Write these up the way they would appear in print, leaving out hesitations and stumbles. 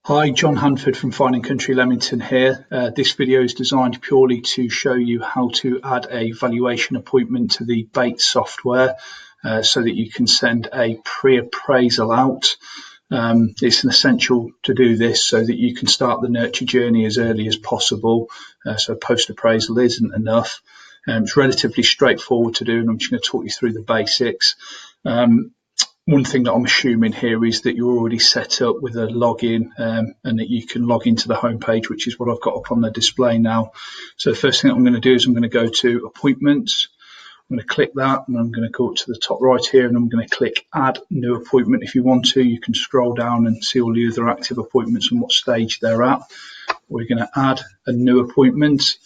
Hi, John Hanford from Fine and Country Leamington here. This video is designed purely to show you how to add a valuation appointment to the Bates software so that you can send a pre-appraisal out. It's an essential to do this so that you can start the nurture journey as early as possible. So post-appraisal isn't enough. It's relatively straightforward to do, and I'm just going to talk you through the basics. One thing that I'm assuming here is that you're already set up with a login and that you can log into the homepage, which is what I've got up on the display now. So the first thing that I'm going to do is I'm going to go to appointments. I'm going to click that and I'm going to go up to the top right here and I'm going to click add new appointment. If you want to, you can scroll down and see all the other active appointments and what stage they're at. We're going to add a new appointment.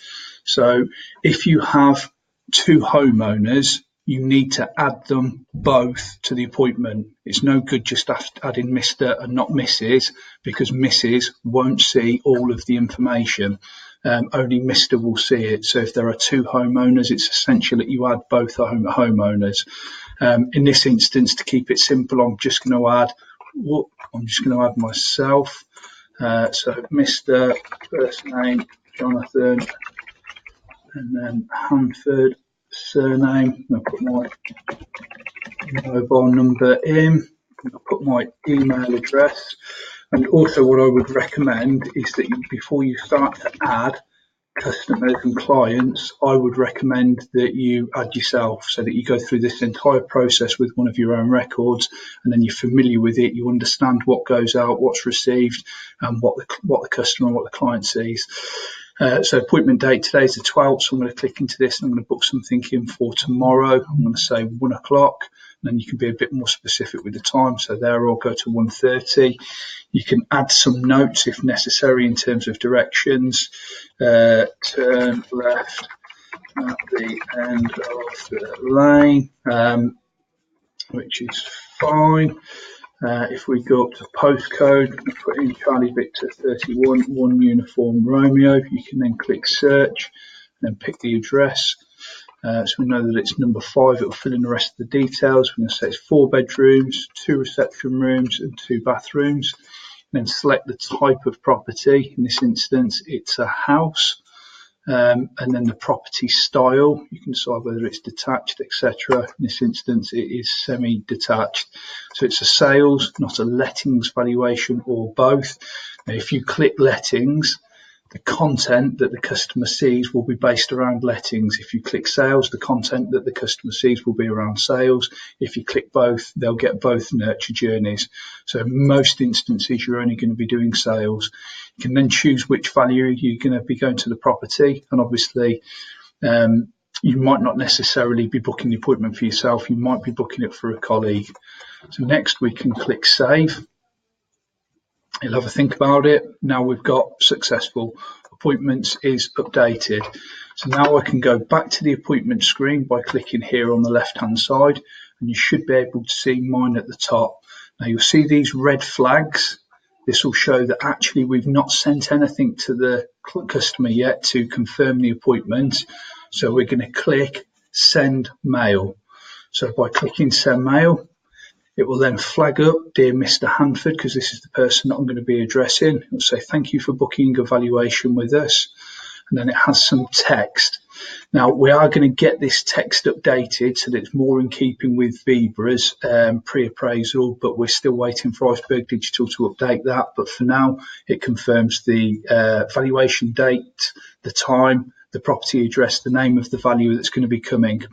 So if you have two homeowners, you need to add them both to the appointment. It's no good just adding Mr. and not Mrs. because Mrs. won't see all of the information. Only Mr. will see it. So if there are two homeowners, it's essential that you add both homeowners. In this instance, to keep it simple, I'm just going to add myself. So Mr. first name, Jonathan, and then Hanford, surname. I'll put my mobile number in. I'll put my email address. And also what I would recommend is that before you start to add customers and clients, I would recommend that you add yourself so that you go through this entire process with one of your own records and then you're familiar with it, you understand what goes out, what's received and what the customer and what the client sees. So appointment date today is the 12th, so I'm going to click into this and I'm going to book something in for tomorrow. I'm going to say 1 o'clock, and then you can be a bit more specific with the time. So there I'll go to 1:30. You can add some notes if necessary in terms of directions. Turn left at the end of the lane, which is fine. If we go up to postcode, we put in Charlie Victor 31, 1 Uniform Romeo. You can then click search and then pick the address. So we know that it's number 5. It will fill in the rest of the details. We're going to say it's 4 bedrooms, 2 reception rooms and 2 bathrooms. And then select the type of property. In this instance, it's a house. And then the property style, you can decide whether it's detached, etc. In this instance, it is semi-detached. So it's a sales, not a lettings valuation, or both. Now, if you click lettings, the content that the customer sees will be based around lettings. If you click sales, the content that the customer sees will be around sales. If you click both, they'll get both nurture journeys. So in most instances, you're only going to be doing sales. You can then choose which value you're going to be going to the property. And obviously, you might not necessarily be booking the appointment for yourself. You might be booking it for a colleague. So next we can click save. You'll have a think about it. Now we've got successful appointments is updated. So now I can go back to the appointment screen by clicking here on the left hand side, and you should be able to see mine at the top. Now you'll see these red flags. This will show that actually we've not sent anything to the customer yet to confirm the appointment. So we're going to click send mail. So by clicking send mail, it will then flag up, dear Mr. Hanford, because this is the person that I'm going to be addressing. It will say, thank you for booking a valuation with us. And then it has some text. Now, we are going to get this text updated so that it's more in keeping with Vibra's pre-appraisal, but we're still waiting for Iceberg Digital to update that. But for now, it confirms the valuation date, the time, the property address, the name of the valuer that's going to be coming.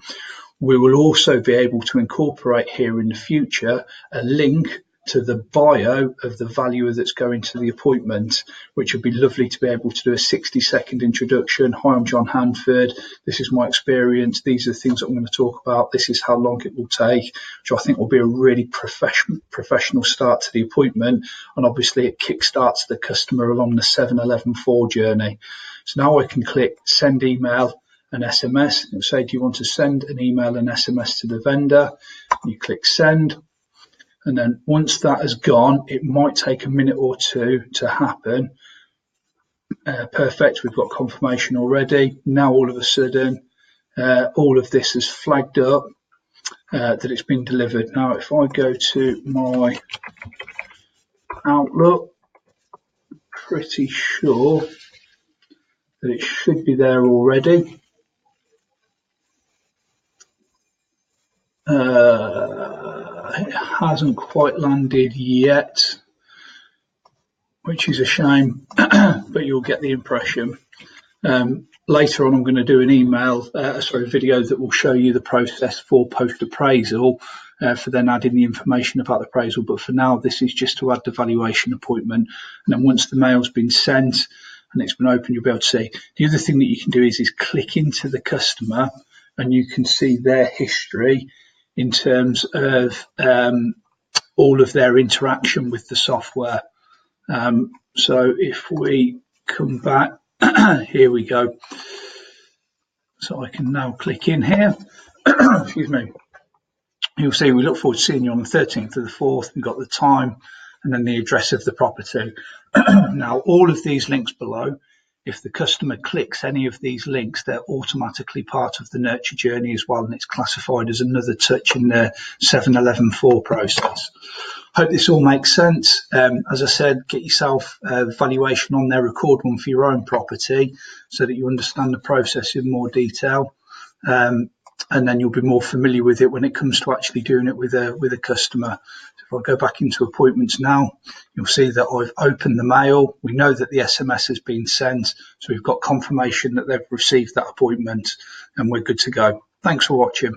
We will also be able to incorporate here in the future a link to the bio of the valuer that's going to the appointment, which would be lovely to be able to do a 60-second introduction. Hi, I'm John Hanford. This is my experience. These are the things that I'm going to talk about. This is how long it will take, which I think will be a really professional start to the appointment. And obviously it kickstarts the customer along the 7-11-4 journey. So now I can click send email and SMS. It'll say, do you want to send an email and SMS to the vendor? You click send. And then once that has gone, it might take a minute or two to happen. Perfect, we've got confirmation already. Now all of a sudden, all of this has flagged up that it's been delivered. Now if I go to my Outlook, pretty sure that it should be there already. It hasn't quite landed yet, which is a shame, but you'll get the impression. Later on, I'm going to do an video that will show you the process for post-appraisal, for then adding the information about the appraisal. But for now, this is just to add the valuation appointment. And then once the mail's been sent and it's been opened, you'll be able to see. The other thing that you can do is click into the customer and you can see their history in terms of all of their interaction with the software. So if we come back, here we go. So I can now click in here. Excuse me. You'll see we look forward to seeing you on the 13th of the 4th. We've got the time and then the address of the property. Now, all of these links below, if the customer clicks any of these links, they're automatically part of the nurture journey as well, and it's classified as another touch in the 711-4 process. Hope this all makes sense. As I said, get yourself a valuation on there, record one for your own property so that you understand the process in more detail. And then you'll be more familiar with it when it comes to actually doing it with a customer. So if I go back into appointments now, you'll see that I've opened the mail. We know that the SMS has been sent, so we've got confirmation that they've received that appointment and we're good to go. Thanks for watching.